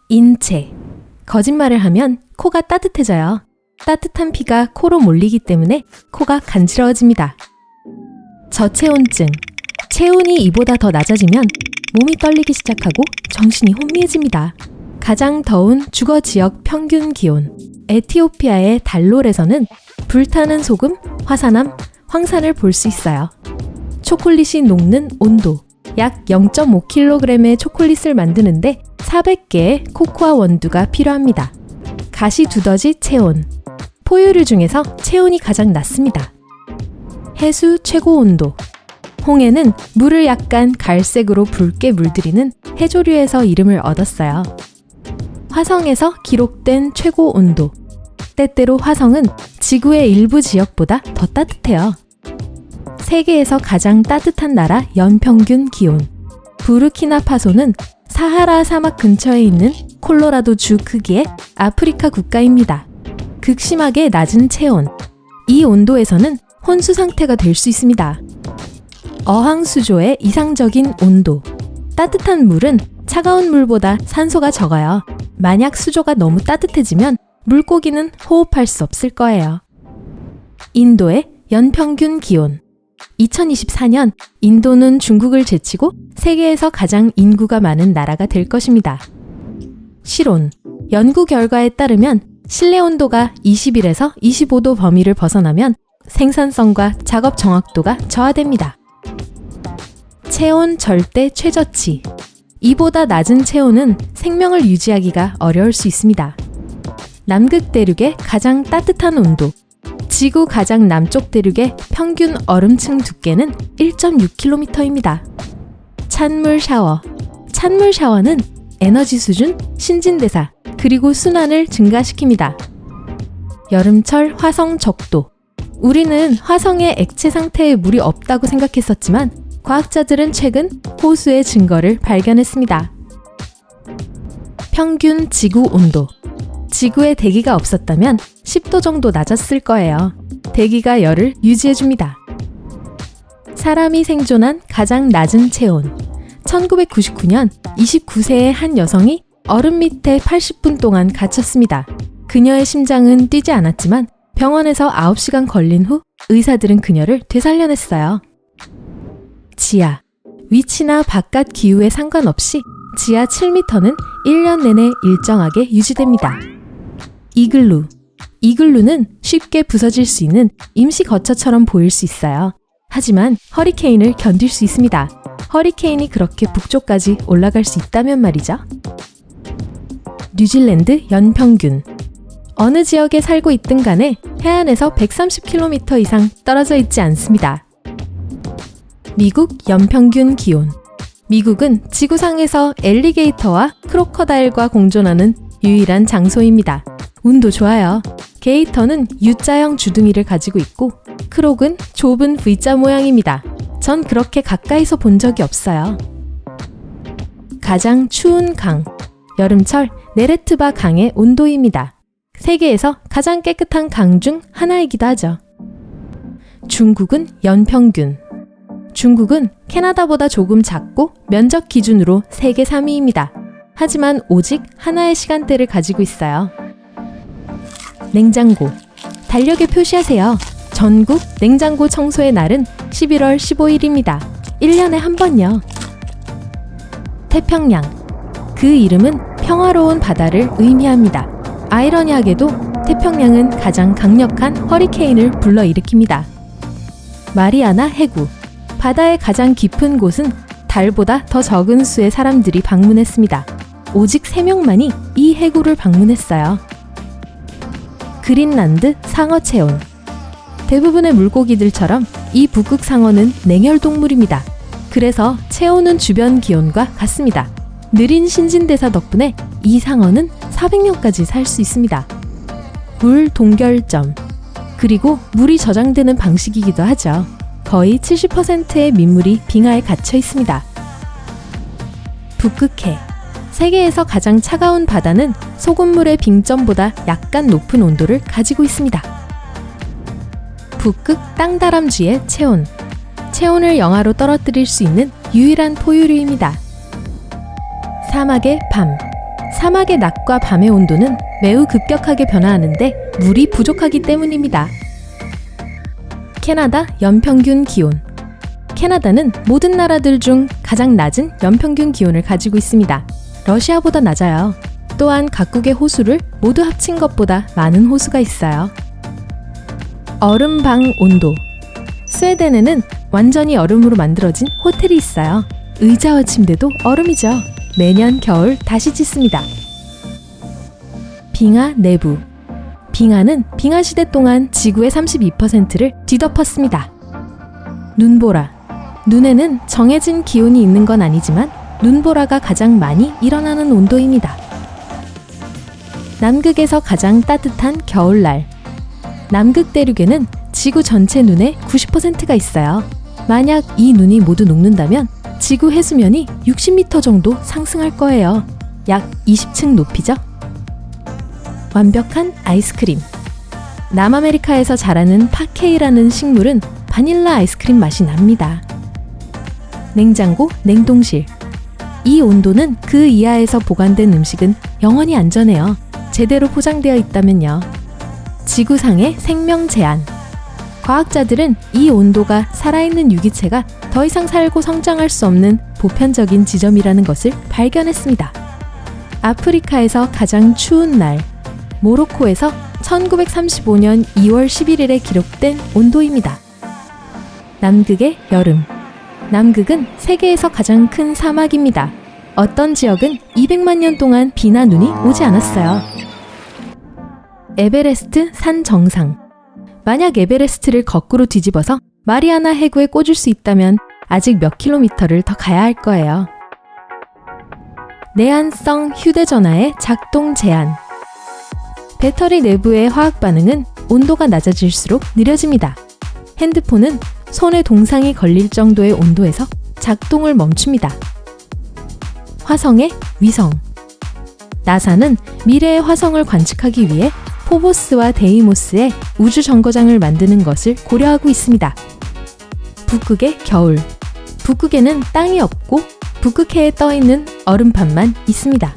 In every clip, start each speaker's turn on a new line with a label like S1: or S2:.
S1: 인체. 거짓말을 하면 코가 따뜻해져요. 따뜻한 피가 코로 몰리기 때문에 코가 간지러워집니다. 저체온증. 체온이 이보다 더 낮아지면 몸이 떨리기 시작하고 정신이 혼미해집니다. 가장 더운 주거 지역 평균 기온. 에티오피아의 달롤에서는 불타는 소금, 화산암, 황산을 볼 수 있어요. 초콜릿이 녹는 온도. 약 0.5kg의 초콜릿을 만드는데 400개의 코코아 원두가 필요합니다. 가시두더지 체온. 포유류 중에서 체온이 가장 낮습니다. 해수 최고 온도. 홍해는 물을 약간 갈색으로 붉게 물들이는 해조류에서 이름을 얻었어요. 화성에서 기록된 최고 온도. 때때로 화성은 지구의 일부 지역보다 더 따뜻해요. 세계에서 가장 따뜻한 나라 연평균 기온. 부르키나파소는 사하라 사막 근처에 있는 콜로라도 주 크기의 아프리카 국가입니다. 극심하게 낮은 체온. 이 온도에서는 혼수 상태가 될 수 있습니다. 어항수조의 이상적인 온도. 따뜻한 물은 차가운 물보다 산소가 적어요. 만약 수조가 너무 따뜻해지면 물고기는 호흡할 수 없을 거예요. 인도의 연평균 기온. 2024년 인도는 중국을 제치고 세계에서 가장 인구가 많은 나라가 될 것입니다. 실온. 연구 결과에 따르면 실내 온도가 21에서 25도 범위를 벗어나면 생산성과 작업 정확도가 저하됩니다. 체온 절대 최저치. 이보다 낮은 체온은 생명을 유지하기가 어려울 수 있습니다. 남극 대륙의 가장 따뜻한 온도. 지구 가장 남쪽 대륙의 평균 얼음층 두께는 1.6km입니다. 찬물 샤워. 찬물 샤워는 에너지 수준, 신진대사, 그리고 순환을 증가시킵니다. 여름철 화성 적도. 우리는 화성에 액체 상태의 물이 없다고 생각했었지만 과학자들은 최근 호수의 증거를 발견했습니다. 평균 지구 온도. 지구에 대기가 없었다면 10도 정도 낮았을 거예요. 대기가 열을 유지해줍니다. 사람이 생존한 가장 낮은 체온. 1999년 29세의 한 여성이 얼음 밑에 80분 동안 갇혔습니다. 그녀의 심장은 뛰지 않았지만 병원에서 9시간 걸린 후 의사들은 그녀를 되살려냈어요. 지하. 위치나 바깥 기후에 상관없이 지하 7m는 1년 내내 일정하게 유지됩니다. 이글루. 이글루는 쉽게 부서질 수 있는 임시 거처처럼 보일 수 있어요. 하지만 허리케인을 견딜 수 있습니다. 허리케인이 그렇게 북쪽까지 올라갈 수 있다면 말이죠. 뉴질랜드 연평균. 어느 지역에 살고 있든 간에 해안에서 130km 이상 떨어져 있지 않습니다. 미국 연평균 기온. 미국은 지구상에서 엘리게이터와 크로커다일과 공존하는 유일한 장소입니다. 운도 좋아요. 게이터는 U자형 주둥이를 가지고 있고 크록은 좁은 V자 모양입니다. 전 그렇게 가까이서 본 적이 없어요. 가장 추운 강. 여름철 네레트바 강의 온도입니다. 세계에서 가장 깨끗한 강 중 하나이기도 하죠. 중국은 연평균. 중국은 캐나다보다 조금 작고 면적 기준으로 세계 3위입니다. 하지만 오직 하나의 시간대를 가지고 있어요. 냉장고. 달력에 표시하세요. 전국 냉장고 청소의 날은 11월 15일입니다. 1년에 한 번요. 태평양. 그 이름은 평화로운 바다를 의미합니다. 아이러니하게도 태평양은 가장 강력한 허리케인을 불러일으킵니다. 마리아나 해구. 바다의 가장 깊은 곳은 달보다 더 적은 수의 사람들이 방문했습니다. 오직 3명만이 이 해구를 방문했어요. 그린란드 상어 체온. 대부분의 물고기들처럼 이 북극 상어는 냉혈동물입니다. 그래서 체온은 주변 기온과 같습니다. 느린 신진대사 덕분에 이 상어는 400년까지 살 수 있습니다. 물 동결점. 그리고 물이 저장되는 방식이기도 하죠. 거의 70%의 민물이 빙하에 갇혀 있습니다. 북극해. 세계에서 가장 차가운 바다는 소금물의 빙점보다 약간 높은 온도를 가지고 있습니다. 북극 땅다람쥐의 체온. 체온을 영하로 떨어뜨릴 수 있는 유일한 포유류입니다. 사막의 밤. 사막의 낮과 밤의 온도는 매우 급격하게 변화하는데 물이 부족하기 때문입니다. 캐나다 연평균 기온. 캐나다는 모든 나라들 중 가장 낮은 연평균 기온을 가지고 있습니다. 러시아보다 낮아요. 또한 각국의 호수를 모두 합친 것보다 많은 호수가 있어요. 얼음방 온도. 스웨덴에는 완전히 얼음으로 만들어진 호텔이 있어요. 의자와 침대도 얼음이죠. 매년 겨울 다시 짓습니다. 빙하 내부. 빙하는 빙하 시대 동안 지구의 32%를 뒤덮었습니다. 눈보라. 눈에는 정해진 기온이 있는 건 아니지만 눈보라가 가장 많이 일어나는 온도입니다. 남극에서 가장 따뜻한 겨울날. 남극 대륙에는 지구 전체 눈의 90%가 있어요. 만약 이 눈이 모두 녹는다면 지구 해수면이 60m 정도 상승할 거예요. 약 20층 높이죠? 완벽한 아이스크림. 남아메리카에서 자라는 파케이라는 식물은 바닐라 아이스크림 맛이 납니다. 냉장고, 냉동실. 이 온도는 그 이하에서 보관된 음식은 영원히 안전해요. 제대로 포장되어 있다면요. 지구상의 생명 제한. 과학자들은 이 온도가 살아있는 유기체가 더 이상 살고 성장할 수 없는 보편적인 지점이라는 것을 발견했습니다. 아프리카에서 가장 추운 날. 모로코에서 1935년 2월 11일에 기록된 온도입니다. 남극의 여름. 남극은 세계에서 가장 큰 사막입니다. 어떤 지역은 200만 년 동안 비나 눈이 오지 않았어요. 에베레스트 산 정상. 만약 에베레스트를 거꾸로 뒤집어서 마리아나 해구에 꽂을 수 있다면 아직 몇 킬로미터를 더 가야 할 거예요. 내한성 휴대전화의 작동 제한. 배터리 내부의 화학 반응은 온도가 낮아질수록 느려집니다. 핸드폰은 손에 동상이 걸릴 정도의 온도에서 작동을 멈춥니다. 화성의 위성. 나사는 미래의 화성을 관측하기 위해 포보스와 데이모스의 우주 정거장을 만드는 것을 고려하고 있습니다. 북극의 겨울. 북극에는 땅이 없고 북극해에 떠있는 얼음판만 있습니다.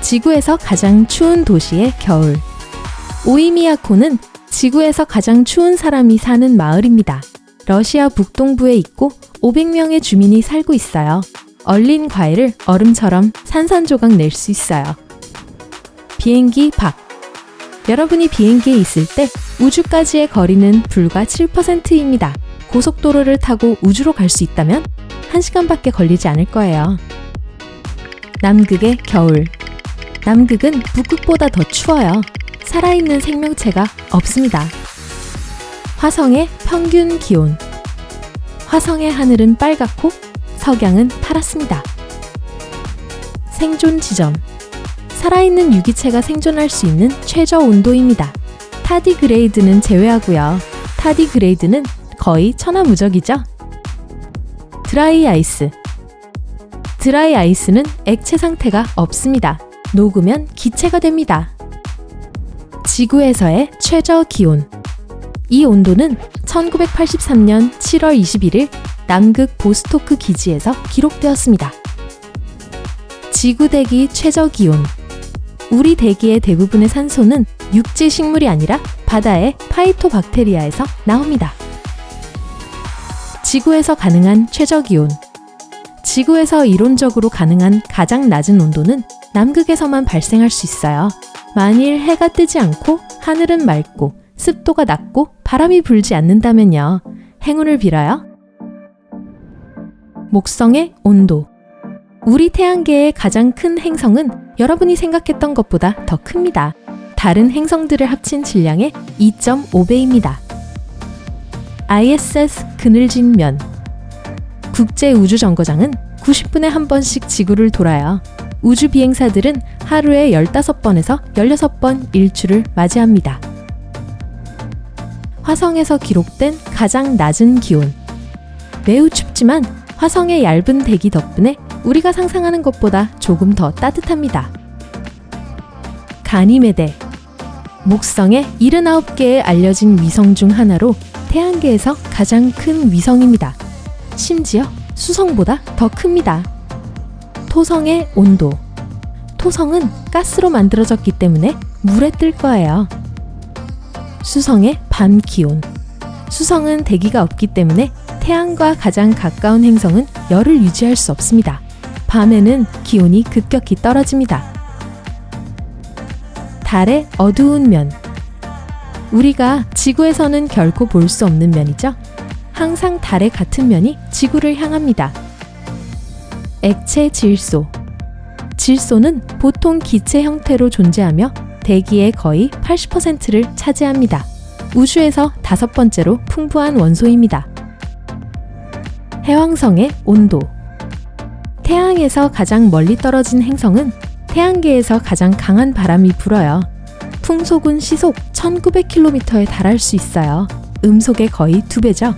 S1: 지구에서 가장 추운 도시의 겨울. 오이미야코는 지구에서 가장 추운 사람이 사는 마을입니다. 러시아 북동부에 있고 500명의 주민이 살고 있어요. 얼린 과일을 얼음처럼 산산조각 낼 수 있어요. 비행기 밖. 여러분이 비행기에 있을 때 우주까지의 거리는 불과 7%입니다. 고속도로를 타고 우주로 갈 수 있다면 1시간밖에 걸리지 않을 거예요. 남극의 겨울. 남극은 북극보다 더 추워요. 살아있는 생명체가 없습니다. 화성의 평균 기온. 화성의 하늘은 빨갛고 석양은 파랗습니다. 생존 지점. 살아있는 유기체가 생존할 수 있는 최저 온도입니다. 타디그레이드는 제외하고요. 타디그레이드는 거의 천하무적이죠. 드라이 아이스. 드라이 아이스는 액체 상태가 없습니다. 녹으면 기체가 됩니다. 지구에서의 최저 기온. 이 온도는 1983년 7월 21일 남극 보스토크 기지에서 기록되었습니다. 지구 대기 최저 기온. 우리 대기의 대부분의 산소는 육지 식물이 아니라 바다의 파이토박테리아에서 나옵니다. 지구에서 가능한 최저 기온. 지구에서 이론적으로 가능한 가장 낮은 온도는 남극에서만 발생할 수 있어요. 만일 해가 뜨지 않고 하늘은 맑고 습도가 낮고 바람이 불지 않는다면요. 행운을 빌어요. 목성의 온도. 우리 태양계의 가장 큰 행성은 여러분이 생각했던 것보다 더 큽니다. 다른 행성들을 합친 질량의 2.5배입니다. ISS 그늘진 면. 국제우주정거장은 90분에 한 번씩 지구를 돌아요. 우주 비행사들은 하루에 15번에서 16번 일출을 맞이합니다. 화성에서 기록된 가장 낮은 기온. 매우 춥지만 화성의 얇은 대기 덕분에 우리가 상상하는 것보다 조금 더 따뜻합니다. 가니메데. 목성의 79개의 알려진 위성 중 하나로 태양계에서 가장 큰 위성입니다. 심지어 수성보다 더 큽니다. 토성의 온도. 토성은 가스로 만들어졌기 때문에 물에 뜰 거예요. 수성의 밤 기온. 수성은 대기가 없기 때문에 태양과 가장 가까운 행성은 열을 유지할 수 없습니다. 밤에는 기온이 급격히 떨어집니다. 달의 어두운 면. 우리가 지구에서는 결코 볼 수 없는 면이죠. 항상 달의 같은 면이 지구를 향합니다. 액체 질소. 질소는 보통 기체 형태로 존재하며 대기의 거의 80%를 차지합니다. 우주에서 5번째로 풍부한 원소입니다. 해왕성의 온도. 태양에서 가장 멀리 떨어진 행성은 태양계에서 가장 강한 바람이 불어요. 풍속은 시속 1900km에 달할 수 있어요. 음속의 거의 2배죠.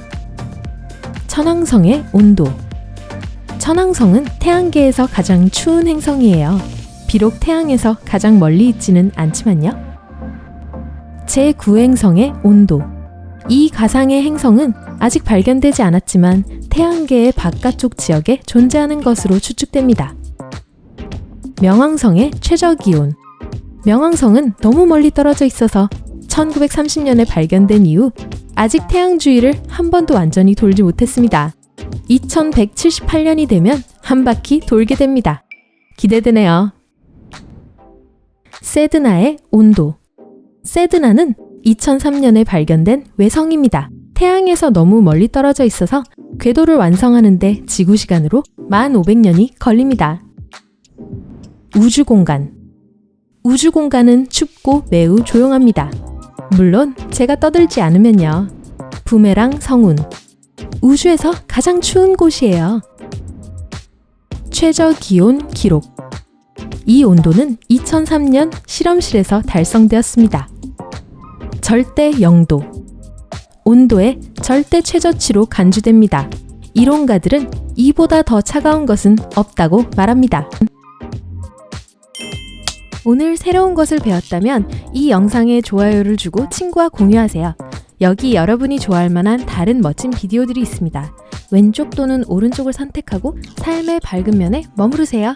S1: 천왕성의 온도. 천왕성은 태양계에서 가장 추운 행성이에요. 비록 태양에서 가장 멀리 있지는 않지만요. 제9행성의 온도. 이 가상의 행성은 아직 발견되지 않았지만 태양계의 바깥쪽 지역에 존재하는 것으로 추측됩니다. 명왕성의 최저기온. 명왕성은 너무 멀리 떨어져 있어서 1930년에 발견된 이후 아직 태양 주위를 한 번도 완전히 돌지 못했습니다. 2178년이 되면 한 바퀴 돌게 됩니다. 기대되네요. 세드나의 온도. 세드나는 2003년에 발견된 외성입니다. 태양에서 너무 멀리 떨어져 있어서 궤도를 완성하는데 지구시간으로 1500년이 걸립니다. 우주공간. 우주공간은 춥고 매우 조용합니다. 물론 제가 떠들지 않으면요. 부메랑 성운. 우주에서 가장 추운 곳이에요. 최저기온 기록. 이 온도는 2003년 실험실에서 달성되었습니다. 절대 0도. 온도의 절대 최저치로 간주됩니다. 이론가들은 이보다 더 차가운 것은 없다고 말합니다. 오늘 새로운 것을 배웠다면 이 영상에 좋아요를 주고 친구와 공유하세요. 여기 여러분이 좋아할 만한 다른 멋진 비디오들이 있습니다. 왼쪽 또는 오른쪽을 선택하고 삶의 밝은 면에 머무르세요.